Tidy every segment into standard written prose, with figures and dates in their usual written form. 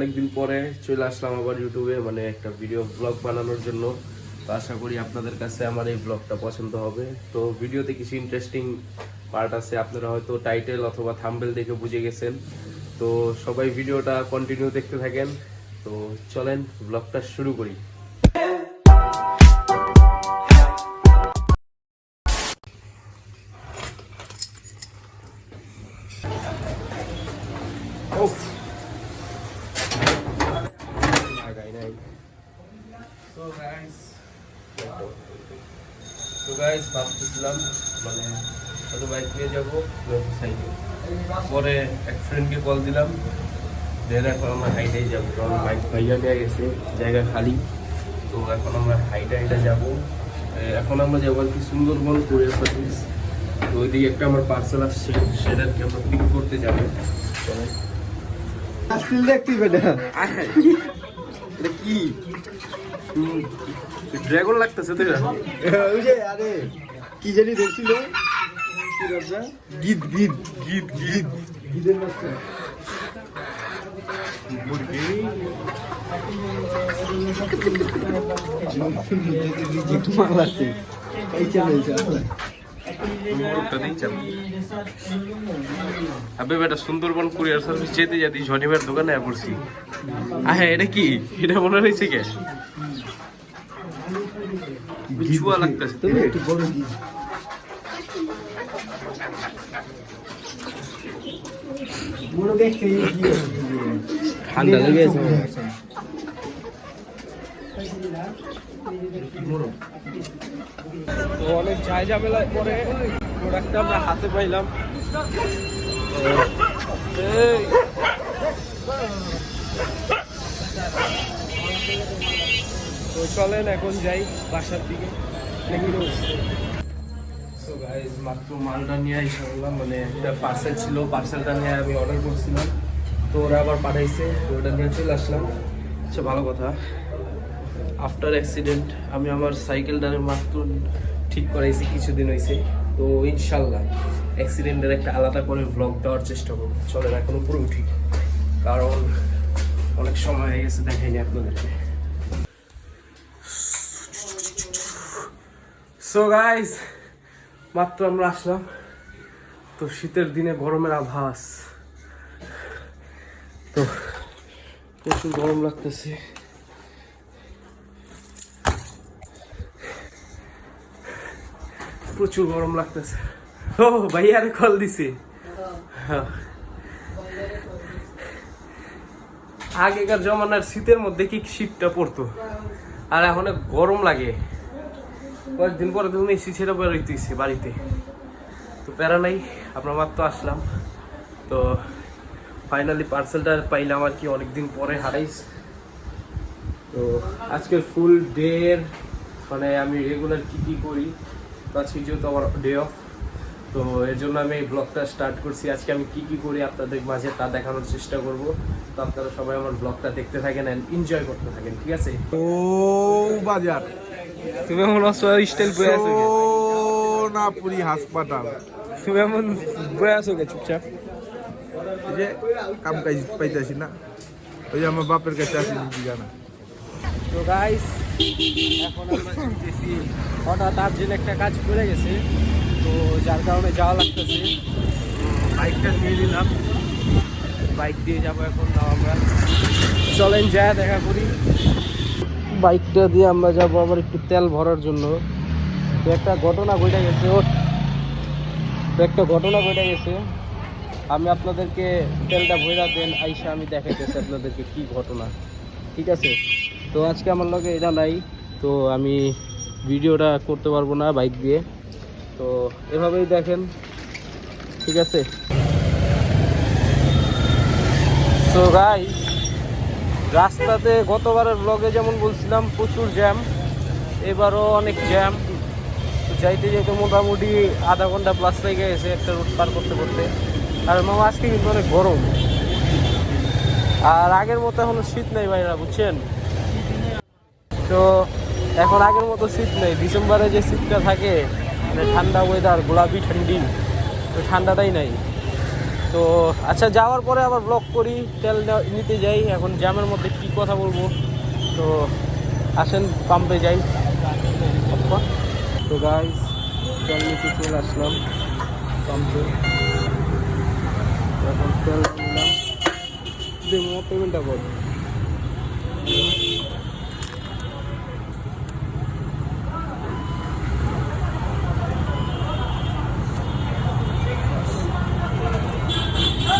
অনেকদিন পরে চলে আসলাম আবার ইউটিউবে মানে একটা ভিডিও ব্লগ বানানোর জন্য। তো আশা করি আপনাদের কাছে আমার এই ব্লগটা পছন্দ হবে। তো ভিডিওতে কিছু ইন্টারেস্টিং পার্ট আছে, আপনারা হয়তো টাইটেল অথবা থাম্বনেল দেখে বুঝে গেছেন। তো সবাই ভিডিওটা কন্টিনিউ দেখতে থাকেন। তো চলেন ব্লগটা শুরু করি। তো গাইস ভাবতেছিলাম মানে হয়তো বাইক নিয়ে যাবো সাইকেল, পরে এক ফ্রেন্ডকে কল দিলাম, দেন এখন আমরা হাইটাই যাবো কারণ বাইক ভাইয়া নিয়ে গেছে, জায়গা খালি। তো এখন আমরা হাইটা যাবো। এখন আমরা যাবো আর কি সুন্দরবন কুরিয়ার সার্ভিস। তো ওইদিকে একটা আমার পার্সেল আসছে, সেটাকে আমরা পিক করতে যাবো। এটা কি ড্রাগন লাগতেছে তো? ওই যে আরে কি জানি দেখছিল গীত গীত গীত গীত গীতের মাস্টার মাল আছে এই চলে আবে বেটা সুন্দরবন কুরিয়ার সার্ভিস যেতে যেতে শনিবার দোকানে পড়ছি। হ্যাঁ এটা কি? এটা মনে হয়েছে কে ছুয়া লাগতেছে তো একটু বড় কি বড় দেখতে ঠান্ডা লেগে আছে। তো অনেক ঝামেলা পরে প্রোডাক্টটা আমরা হাতে পাইলাম। তো চলেন এখন যাই বাসার দিকে। সো গাইস মাত্র মালটা নিয়ে এসে বললাম, মানে একটা পার্সেল ছিল, পার্সেলটা নিয়ে আমি অর্ডার করছিলাম, তো ওরা আবার পাঠাইছে, তো ওটা নিয়ে চলে আসলাম। আচ্ছা ভালো কথা, আফটার অ্যাক্সিডেন্ট আমি আমার সাইকেলটারে মাত্র ঠিক করাইছি, কিছুদিন হয়েছে। তো ইনশাল্লাহ অ্যাক্সিডেন্টের একটা আলাদা করে ভ্লগ দেওয়ার চেষ্টা করবো। চলেন এখন উপরে উঠি কারণ অনেক সময় হয়ে গেছে দেখাইনি আপনাদেরকে। সো গাইস মাত্র আমরা আসলাম, তো শীতের দিনে গরমের আভাস, তো প্রচুর গরম লাগতেছে। প্রচুর গরম লাগতেছে। ও ভাইয়ারে কল দিছি। আগেকার জমানার শীতের মধ্যে কি শীতটা পড়তো, আর এখন গরম লাগে। কয়েকদিন পরে তুমি এসি ছেড়ে বেরোইতেছি বাড়িতে, তো প্যারা নাই। আমরা মাত্র আসলাম, তো ফাইনালি পার্সেলটা পাইলাম আর কি, অনেকদিন পরে হারাইস। তো আজকের ফুল ডে মানে আমি রেগুলার কি করি, তো আজকে যেহেতু আমার ডে অফ, তো এর জন্য আমি এই ব্লগটা স্টার্ট করছি। আজকে আমি কি করি আপনাদের মাঝে তা দেখানোর চেষ্টা করব। তো আপনারা সবাই আমার ব্লগটা দেখতে থাকেন এন্ড এনজয় করতে থাকেন, ঠিক আছে? ও বাজার তুমি এমন স্টাইল বয়ে আছো কে? না পুরি হাসপাতাল তুমি এমন বয়ে আছো কে চুপচাপ? এই যে কাম কাজ পাইতেছি না, ওই যে আমার বাপের কাছে আসি কি জানা। তো গাইস এখন আমরা চলতেছি, হঠাৎ আর্জেন্ট একটা কাজ করে গেছে, তো যার কারণে যাওয়া লাগতেছে। বাইকটা নিয়ে নিলাম, বাইক দিয়ে যাবো এখন না আমরা। চলেন যায় দেখা করি। বাইকটা দিয়ে আমরা যাবো আবার একটু তেল ভরার জন্য। তো একটা ঘটনা ঘটে গেছে, আমি আপনাদেরকে তেলটা ভরা দেন আইসা আমি দেখাইতেছি আপনাদেরকে কি ঘটনা, ঠিক আছে? তো আজকে আমার লগে এটা নাই, তো আমি ভিডিওটা করতে পারবো না বাইক দিয়ে, তো এভাবেই দেখেন, ঠিক আছে? তো গাইস রাস্তাতে গতবারের ব্লগে যেমন বলছিলাম প্রচুর জ্যাম, এবারও অনেক জ্যাম। তো যাইতে যেতে মোটামুটি আধা ঘন্টা প্লাস লেগে গেছে একটা রুট পার করতে করতে। আর মামা আজকে কিন্তু অনেক গরম, আর আগের মতো এখনো শীত নেই ভাইরা, বুঝছেন? তো এখন আগের মতো শীত নেই, ডিসেম্বরে যে শীতটা থাকে মানে ঠান্ডা ওয়েদার, গোলাপি ঠান্ডি, তো ঠান্ডাটাই নাই। তো আচ্ছা, যাওয়ার পরে আবার ব্লগ করি, তেল নিতে যাই। এখন জ্যামের মধ্যে কি কথা বলবো, তো আসেন পাম্পে যাই। তো গাইস, তেল নিতে চলে আসলাম পাম্পে। এখন তেল নিলাম, দেবো পেমেন্টটা করবো।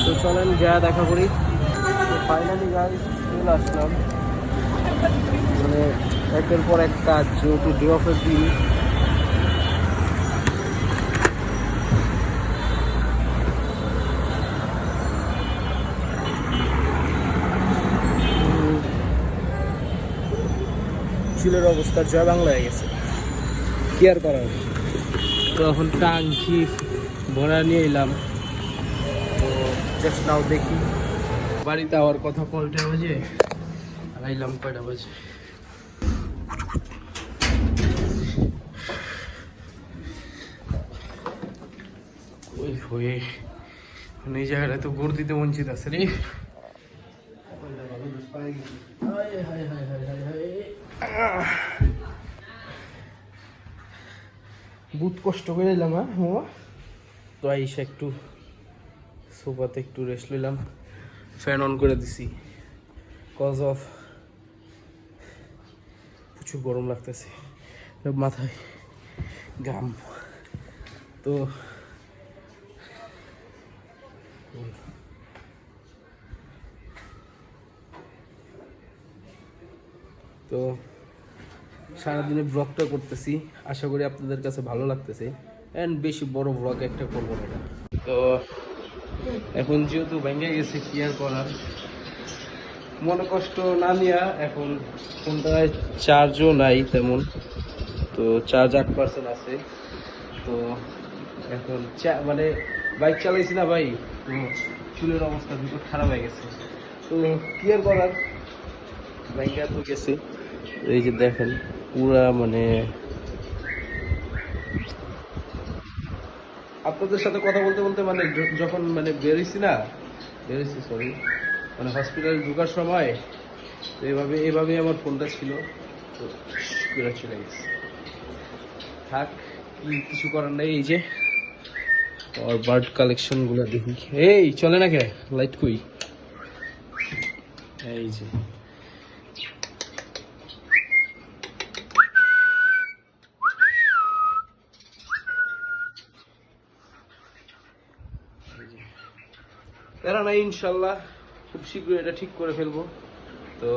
তো চলেন যা দেখা করি। ফাইনালি গাইস চলে আসলাম, মানে একের পর এক কাজ, যেহেতু ডে অফের দিন। চুলের অবস্থা জয় বাংলা হয়ে গেছে, কি আর করার। তো এখন টাঙ্কি ভরা নিয়ে এলাম। তো জাস্ট নাও দেখি বাড়িতে আওয়ার কথা কয়টা বাজে, আর আইলাম কয়টা বাজে। ওই হয়ে মানে এই জায়গাটায় তো গোড় দিতে বঞ্চিত আছে রে। বহুত কষ্ট করে এলাম। হ্যাঁ, তো আইসা একটু সোফাতে একটু রেস্ট নিলাম, ফ্যান অন করে দিছি, কজ অফ প্রচুর গরম লাগতেছে, মাথায় ঘাম। তো তো সারাদিনে ব্লগটা করতেছি, আশা করি আপনাদের কাছে ভালো লাগতেছে। অ্যান্ড বেশি বড় ব্লগ একটা করবো না। তো এখন যেহেতু ভেঙে গেছে, কি আর করার, মনে কষ্ট না নিয়া। এখন ফোনটায় চার্জও নাই তেমন, তো চার্জ 8% আছে। তো এখন মানে বাইক চালাইছি না ভাই, তো চুলের অবস্থা বিপদ খারাপ হয়ে গেছে। তো কি আর করার, বাইকটা তো গেছে। এই যে দেখেন পুরা, মানে আপনাদের সাথে কথা বলতে বলতে মানে যখন মানে বেরোইছি সরি, মানে হসপিটালে ঢোকার সময় তো এভাবে আমার ফোনটা ছিল, তো পুরা চলে গেছে। থাক, কিছু করার নেই। এই যে আর বার্ড কালেকশন গুলো দেখি। এই চলে না কে লাইট কই, এই যে এরা নাই, ইনশাল্লাহ খুব শীঘ্রই এটা ঠিক করে ফেলবো। তো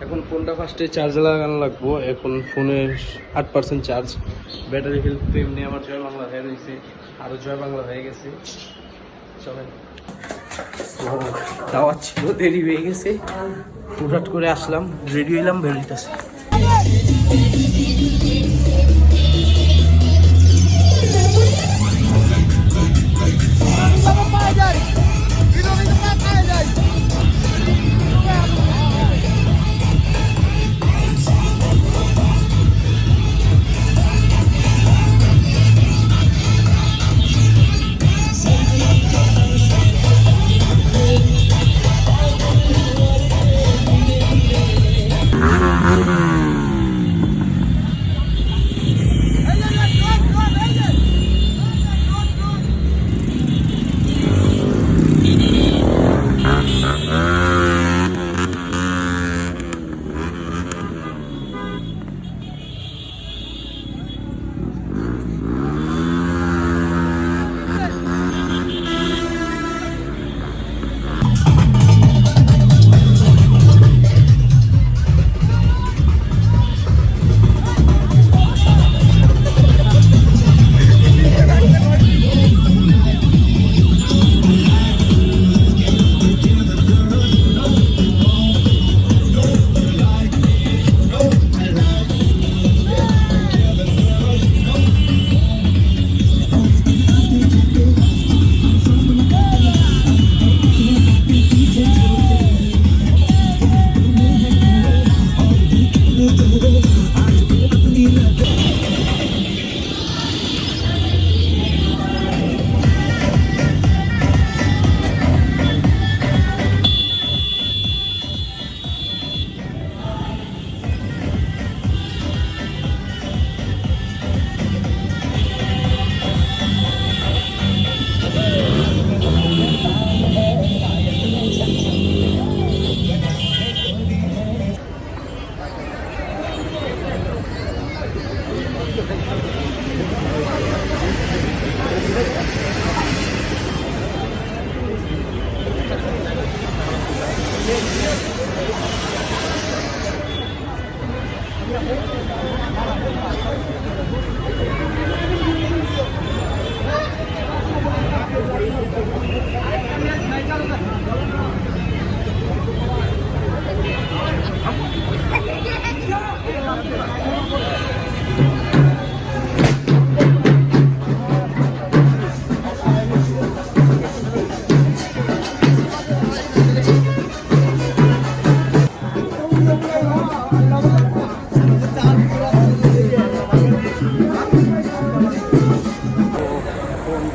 এখন ফোনটা ফার্স্টে চার্জে লাগানো লাগবো। এখন ফোনের 8% চার্জ, ব্যাটারি হেলথ তো এমনি আমার জয় বাংলা হয়ে রয়েছে, আরও জয় বাংলা হয়ে গেছে। চলেন, দাওয়াত ছিল, দেরি হয়ে গেছে, হুটহাট করে আসলাম, রেডি হইলাম, বেরোইতেছে। এখন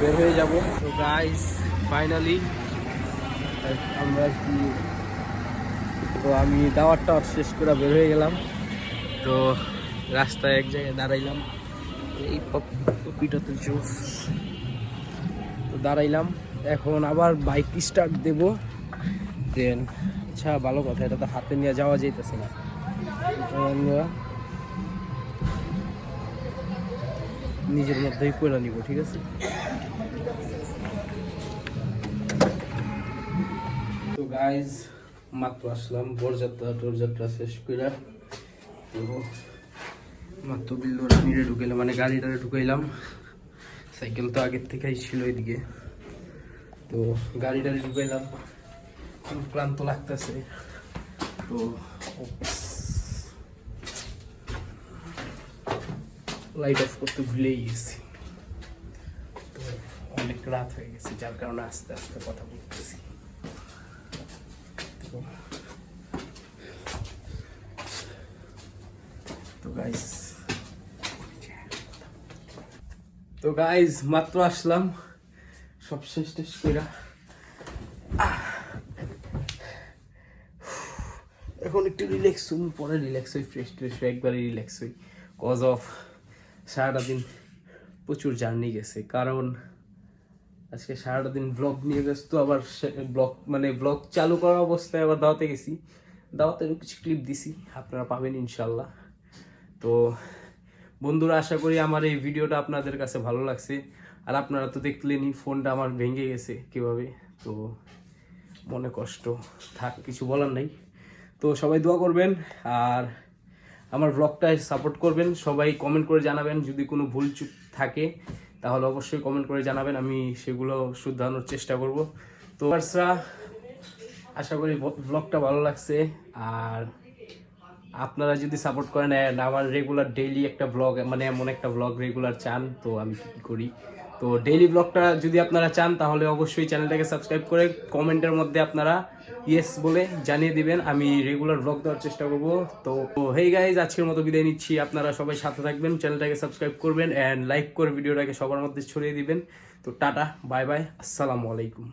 বের হয়ে যাব। তো গাইস ফাইনালি আমরা কি, তো আমি দাওয়ারটা শেষ করে বের হয়ে গেলাম। তো রাস্তায় এক জায়গায় দাঁড়াইলাম, এই পপিটাতে জুস, তো দাঁড়াইলাম। এখন আবার বাইক স্টার্ট দেব, দেন আচ্ছা ভালো কথা, এটা তো হাতে নিয়ে যাওয়া যাইতেছে না, আমরা নিজের মধ্যেই করে নিব, ঠিক আছে। তো গাইজ মাত্র আসলাম টোরযাত্রা শেষ করে, তো মাত্র বিল্ডোরা নিয়ে ঢুকাইলাম, মানে গাড়িটারে ঢুকাইলাম। সাইকেল তো আগের থেকেই ছিল এদিকে, তো গাড়িটারে ঢুকাইলাম। খুব ক্লান্ত লাগতেছে, তো লাইট অফ করতে ভুলেই গেছি। তো অনেক রাত হয়ে গেছে, যার কারণে আস্তে আস্তে কথা বলতেছি। তো গাইজ মাত্র আসলাম, সব শেষ কইরা এখন একটু রিল্যাক্স হই, পরে রিল্যাক্স হই, ফ্রেশ হই, একবারে রিল্যাক্স হই। কজ অফ সারাটা দিন প্রচুর জার্নি গেছে, কারণ আজকে সারাটা দিন ব্লগ নিয়ে ব্যস্ত, আবার ব্লগ চালু করা অবস্থায় আবার দাওয়াতে গেছি, দাওয়াতেরও কিছু ক্লিপ দিছি, আপনারা পাবেন ইনশাল্লাহ। তো বন্ধুরা, আশা করি আমার এই ভিডিওটা আপনাদের কাছে ভালো লাগছে। আর আপনারা তো দেখলেনই ফোনটা আমার ভেঙে গেছে কিভাবে, তো মনে কষ্ট, থাক কিছু বলার নাই। তো সবাই দোয়া করবেন আর আমার ব্লগটায় সাপোর্ট করবেন। সবাই কমেন্ট করে জানাবেন, যদি কোনো ভুল চুক থাকে তাহলে অবশ্যই কমেন্ট করে জানাবেন, আমি সেগুলো শুধরানোর চেষ্টা করব। তো আশা করি ব্লগটা ভালো লাগছে, আর আপনারা যদি সাপোর্ট করেন, আমার রেগুলার ডেইলি একটা ব্লগ, মানে এমন একটা ব্লগ রেগুলার চান, তো আমি কী করি, তো ডেইলি ব্লগটা যদি আপনারা চান তাহলে অবশ্যই চ্যানেলটাকে সাবস্ক্রাইব করে কমেন্টের মধ্যে আপনারা ইয়েস বলে জানিয়ে দিবেন, আমি রেগুলার ব্লগ দেওয়ার চেষ্টা করব। তো হেই গাইজ, আজকের মতো বিদায় নিচ্ছি। আপনারা সবাই সাথে থাকবেন, চ্যানেলটাকে সাবস্ক্রাইব করবেন অ্যান্ড লাইক করে ভিডিওটাকে সবার মধ্যে ছড়িয়ে দিবেন। তো টাটা, বাই বাই, আসসালামু আলাইকুম।